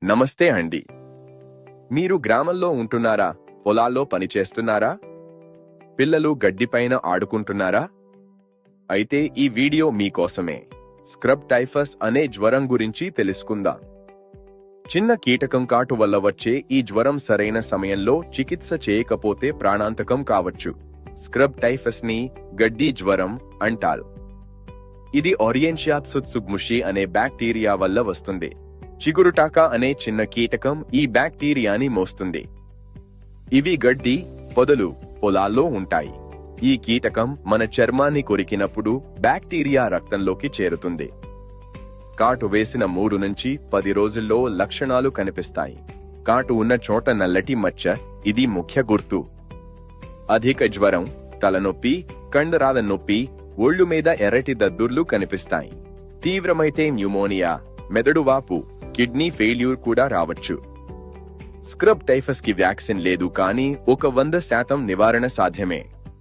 నమస్తే అండి. మీరు గ్రామంలో ఉంటున్నారా? పొలాల్లో పనిచేస్తున్నారా? పిల్లలు గడ్డిపైన ఆడుకుంటున్నారా? అయితే ఈ వీడియో మీకోసమే. స్క్రబ్ టైఫస్ అనే జ్వరం గురించి తెలుసుకుందాం. చిన్న కీటకం కాటు వల్ల వచ్చే ఈ జ్వరం సరైన సమయంలో చికిత్స చేయకపోతే ప్రాణాంతకం కావచ్చు. స్క్రబ్ టైఫస్ ని గడ్డి జ్వరం అంటారు. ఇది ఓరియంషియాప్సుత్సుగ్ముషి అనే బ్యాక్టీరియా వల్ల వస్తుంది. చిగురుటాకా అనే చిన్న కీటకం ఈ బ్యాక్టీరియాని మోస్తుంది. ఇవి గడ్డి, పొదలు, పొలాల్లో ఉంటాయి. ఈ కీటకం మన చర్మాన్ని కొరికినప్పుడు బ్యాక్టీరియా రక్తంలోకి చేరుతుంది. కాటు వేసిన 3 నుంచి 10 రోజుల్లో లక్షణాలు కనిపిస్తాయి. కాటు ఉన్న చోట నల్లటి మచ్చ, ఇది ముఖ్య గుర్తు. అధిక జ్వరం, తలనొప్పి, కండరాల నొప్పి, ఒళ్ళు మీద ఎర్రటి దద్దుర్లు కనిపిస్తాయి. తీవ్రమైతే న్యూమోనియా, మెదడు వాపు, కిడ్నీ ఫెయిల్యూర్ కూడా రావచ్చు. స్క్రబ్ టైఫస్ కి వ్యాక్సిన్ లేదు, కానీ 100% నివారణ సాధ్యమే.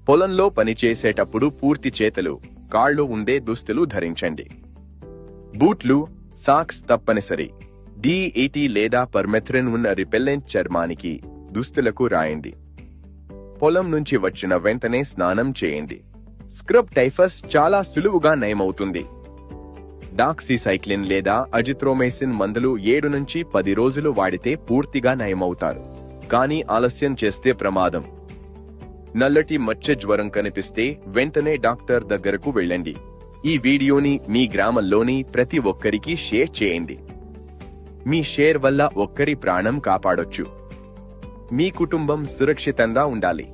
పొలంలో పనిచేసేటప్పుడు పూర్తి చేతులు, కాళ్ళు ఉండే దుస్తులు ధరించండి. బూట్లు, సాక్స్ తప్పనిసరి. DEET లేదా పర్మెథ్రిన్ ఉన్న రిపెల్లెంట్ చర్మానికి దుస్తులకు రాయండి. పొలం నుంచి వచ్చిన వెంటనే స్నానం చేయండి. స్క్రబ్ టైఫస్ చాలా సులువుగా నయమవుతుంది. డాక్సీసైక్లిన్ లేదా అజిత్రోమైసిన్ మందులు 7 నుంచి 10 రోజులు వాడితే పూర్తిగా నయమవుతారు. కానీ ఆలస్యం చేస్తే ప్రమాదం. నల్లటి మచ్చ జ్వరం కనిపిస్తే వెంటనే డాక్టర్ దగ్గరకు వెళ్ళండి. ఈ వీడియోని మీ గ్రామంలోని ప్రతి ఒక్కరికి షేర్ చేయండి. మీ షేర్ వల్ల ఒక్కరి ప్రాణం కాపాడొచ్చు. మీ కుటుంబం సురక్షితంగా ఉండాలి.